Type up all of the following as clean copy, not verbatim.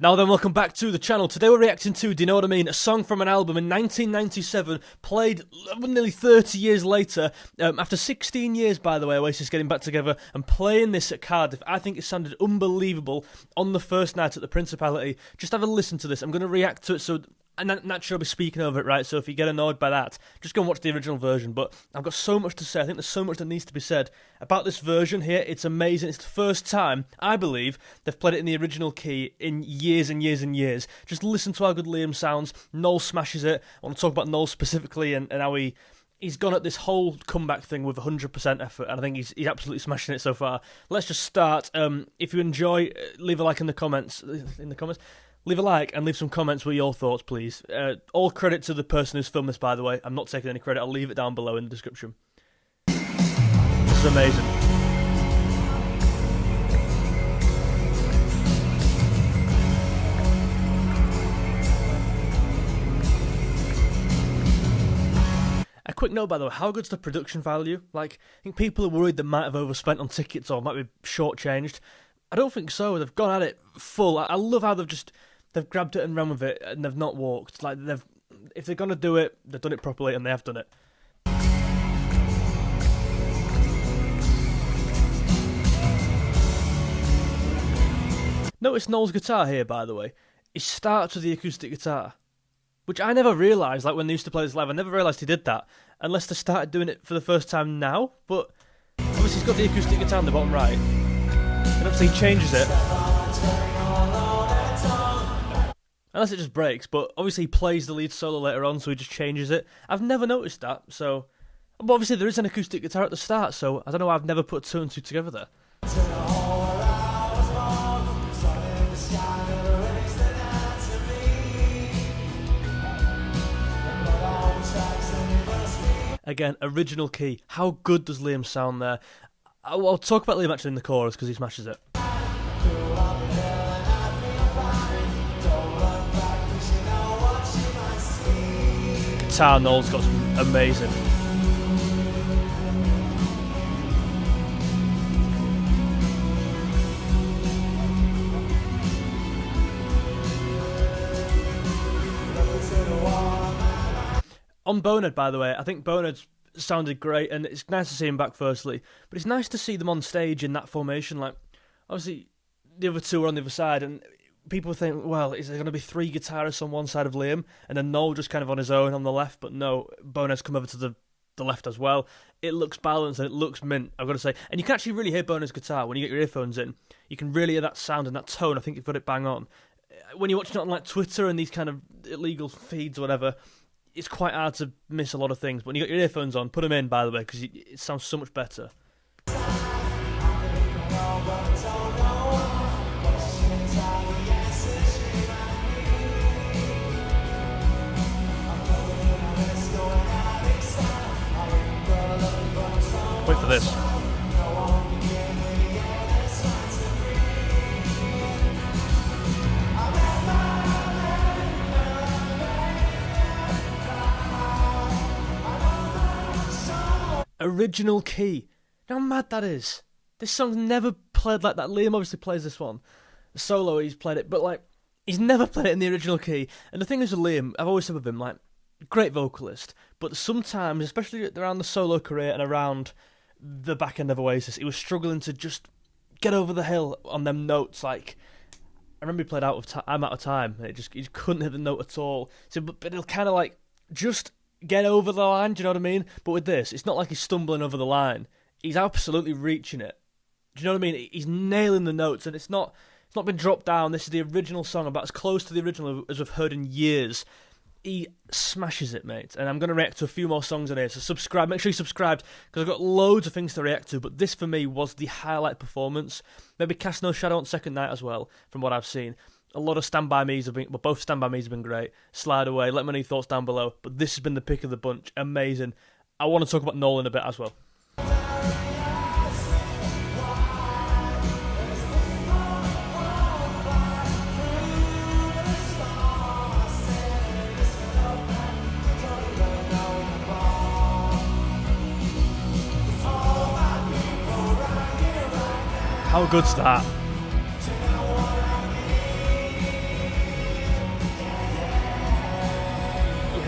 Now then, welcome back to the channel. Today we're reacting to, do you know what I mean, a song from an album in 1997, played nearly 30 years later. After 16 years, by the way, Oasis getting back together and playing this at Cardiff. I think it sounded unbelievable on the first night at the Principality. Just have a listen to this. I'm going to react to it, so naturally I'll be speaking over it, right? So if you get annoyed by that, just go and watch the original version. But I've got so much to say. I think there's so much that needs to be said about this version here. It's amazing. It's the first time, I believe, they've played it in the original key in years and years and years. Just listen to how good Liam sounds. Noel smashes it. I want to talk about Noel specifically and how he's gone at this whole comeback thing with 100% effort, and I think he's absolutely smashing it so far. Let's just start. If you enjoy, leave a like in the comments. Leave a like and leave some comments with your thoughts, please. All credit to the person who's filmed this, by the way. I'm not taking any credit. I'll leave it down below in the description. This is amazing. A quick note, by the way, how good's the production value? Like, I think people are worried they might have overspent on tickets or might be shortchanged. I don't think so. They've gone at it full. I love how they've grabbed it and run with it, and they've not walked. Like, if they're gonna do it, they've done it properly, and they have done it. Notice Noel's guitar here, by the way. He starts with the acoustic guitar, which I never realised. Like, when they used to play this live, I never realised he did that, unless they started doing it for the first time now. But obviously, he's got the acoustic guitar on the bottom right, and obviously he changes it. Unless it just breaks, but obviously he plays the lead solo later on, so he just changes it. I've never noticed that, so... But obviously there is an acoustic guitar at the start, so I don't know why I've never put two and two together there. Again, original key. How good does Liam sound there? I'll talk about Liam actually in the chorus, because he smashes it. Guitar Noel's got some amazing. On Bonehead, by the way, I think Bonehead sounded great, and it's nice to see him back firstly, but it's nice to see them on stage in that formation. Like, obviously the other two are on the other side, and people think, well, is there going to be three guitarists on one side of Liam, and then Noel just kind of on his own on the left? But no, Bonehead's come over to the left as well. It looks balanced and it looks mint, I've got to say. And you can actually really hear Bonehead's guitar when you get your earphones in. You can really hear that sound and that tone. I think you've got it bang on. When you're watching it on like Twitter and these kind of illegal feeds or whatever, it's quite hard to miss a lot of things. But when you got your earphones on, put them in, by the way, because it sounds so much better. Wait for this. Original key. You know how mad that is? This song's never played like that. Liam obviously plays this one. The solo, he's played it, but like, he's never played it in the original key. And the thing is with Liam, I've always said with him, like, great vocalist, but sometimes, especially around the solo career and around the back end of Oasis, he was struggling to just get over the hill on them notes. Like, I remember he played I'm Out of Time, and he just couldn't hit the note at all. So, but he'll kind of like just get over the line, do you know what I mean? But with this, it's not like he's stumbling over the line. He's absolutely reaching it. Do you know what I mean? He's nailing the notes, and it's not been dropped down. This is the original song, about as close to the original as we've heard in years. He smashes it, mate. And I'm going to react to a few more songs in here, so subscribe. Make sure you subscribed, because I've got loads of things to react to, but this for me was the highlight performance. Maybe Cast No Shadow on Second Night as well, from what I've seen. A lot of Stand By Me's have been, well, both Stand By Me's have been great. Slide Away, let me know your thoughts down below. But this has been the pick of the bunch. Amazing. I want to talk about Noel in a bit as well. How good's that?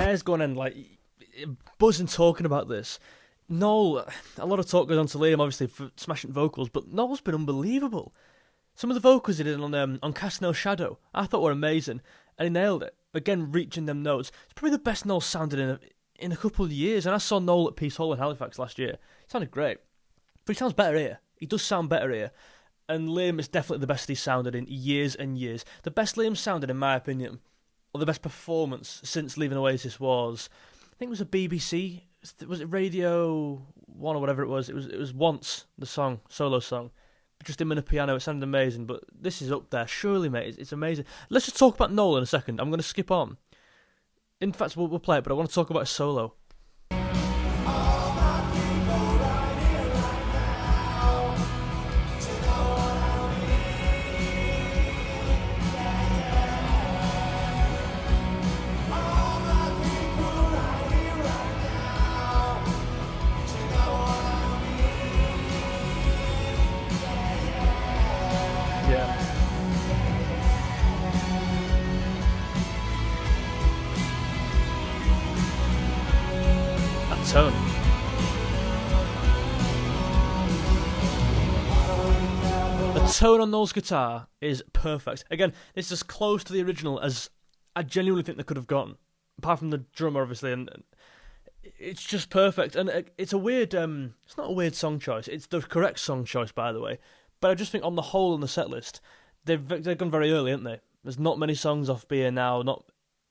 hair's going in, like, buzzing talking about this. Noel, a lot of talk goes on to Liam, obviously, for smashing vocals, but Noel's been unbelievable. Some of the vocals he did on Cast No Shadow, I thought were amazing, and he nailed it. Again, reaching them notes. It's probably the best Noel sounded in a couple of years, and I saw Noel at Peace Hall in Halifax last year. He sounded great, but he sounds better here. He does sound better here, and Liam is definitely the best he's sounded in years and years. The best Liam sounded, in my opinion, or the best performance since leaving Oasis was, I think it was a BBC, was it Radio 1 or whatever it was? It was Once, the song, solo song. Just him and a piano, it sounded amazing, but this is up there, surely, mate, it's amazing. Let's just talk about Noel in a second. I'm going to skip on. In fact, we'll play it, but I want to talk about his solo. Tone. The tone on Noel's guitar is perfect. Again, this is as close to the original as I genuinely think they could have gotten, apart from the drummer, obviously, and it's just perfect. And it's a weird, it's not a weird song choice. It's the correct song choice, by the way. But I just think on the whole in the set list, they've gone very early, haven't they? There's not many songs off Beer Now.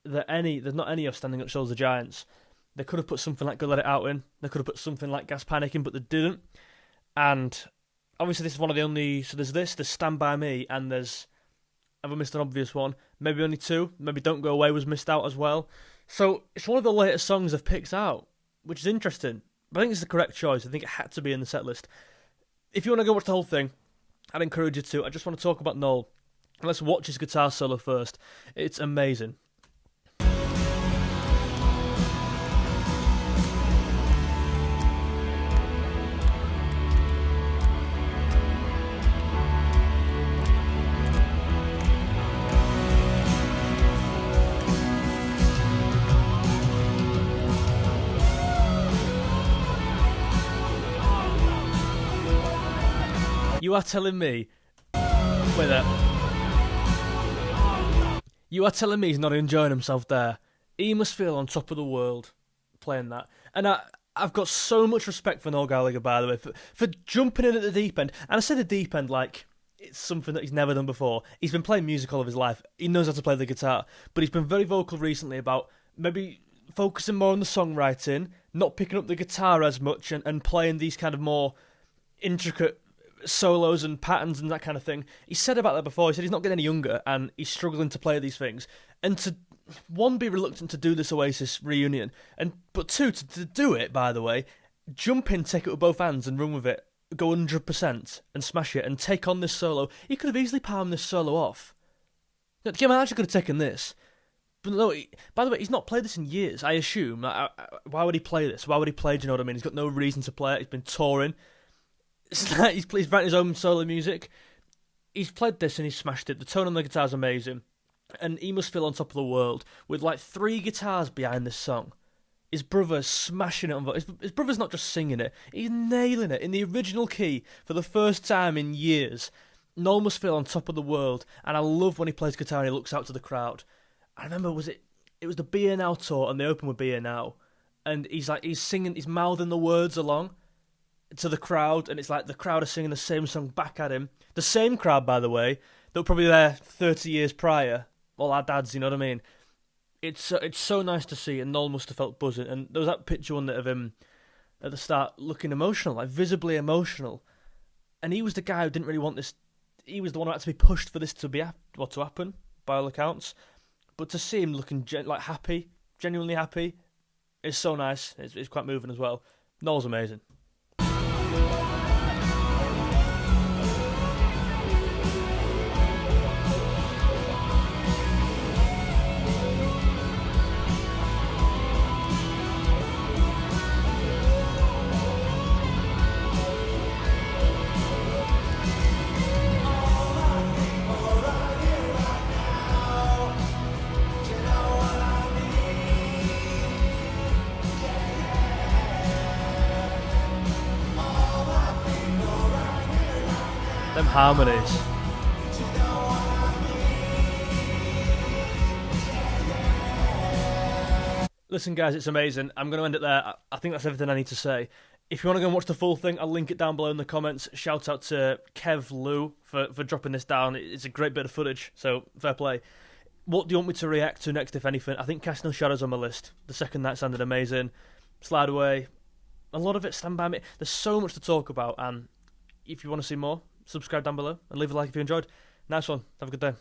There's not any of Standing Up Shoulders of Giants. They could have put something like Go Let It Out in. They could have put something like Gas Panic in, but they didn't. And obviously this is one of the only... So there's Stand By Me, and there's... Have I missed an obvious one? Maybe only two. Maybe Don't Go Away was missed out as well. So it's one of the latest songs they've picked out, which is interesting. But I think it's the correct choice. I think it had to be in the set list. If you want to go watch the whole thing, I'd encourage you to. I just want to talk about Noel. Let's watch his guitar solo first. It's amazing. You are telling me... Wait there. You are telling me he's not enjoying himself there. He must feel on top of the world playing that. And I've got so much respect for Noel Gallagher, by the way, for jumping in at the deep end. And I say the deep end like it's something that he's never done before. He's been playing music all of his life. He knows how to play the guitar. But he's been very vocal recently about maybe focusing more on the songwriting, not picking up the guitar as much, and playing these kind of more intricate solos and patterns and that kind of thing. He said about that before. He said he's not getting any younger and he's struggling to play these things. And to, one, be reluctant to do this Oasis reunion, but two, to do it, by the way, jump in, take it with both hands and run with it, go 100% and smash it and take on this solo. He could have easily palmed this solo off. Jim actually could have taken this. But no, by the way, he's not played this in years, I assume. Why would he play this? Why would he play, do you know what I mean? He's got no reason to play it. He's been touring. It's like he's writing his own solo music. He's played this and he's smashed it. The tone on the guitar is amazing. And he must feel on top of the world with like 3 guitars behind this song. His brother's smashing it on vocals. His brother's not just singing it, he's nailing it in the original key for the first time in years. Noel must feel on top of the world. And I love when he plays guitar and he looks out to the crowd. I remember, it was the Be Here Now tour, and they opened with Be Here Now. And he's singing, he's mouthing the words along to the crowd, and it's like the crowd are singing the same song back at him. The same crowd, by the way, that were probably there 30 years prior. All our dads, you know what I mean? It's so nice to see, and Noel must have felt buzzing. And there was that picture one of him at the start looking emotional, like visibly emotional. And he was the guy who didn't really want this. He was the one who had to be pushed for this to happen, by all accounts. But to see him looking like happy, genuinely happy, is so nice. It's quite moving as well. Noel's amazing. Them harmonies. Listen, guys, it's amazing. I'm going to end it there. I think that's everything I need to say. If you want to go and watch the full thing, I'll link it down below in the comments. Shout out to Kev Lou for dropping this down. It's a great bit of footage, so fair play. What do you want me to react to next, if anything? I think Casting No Shadows on my list. The second night sounded amazing. Slide Away. A lot of it, Stand By Me. There's so much to talk about, and if you want to see more, subscribe down below and leave a like if you enjoyed. Nice one. Have a good day.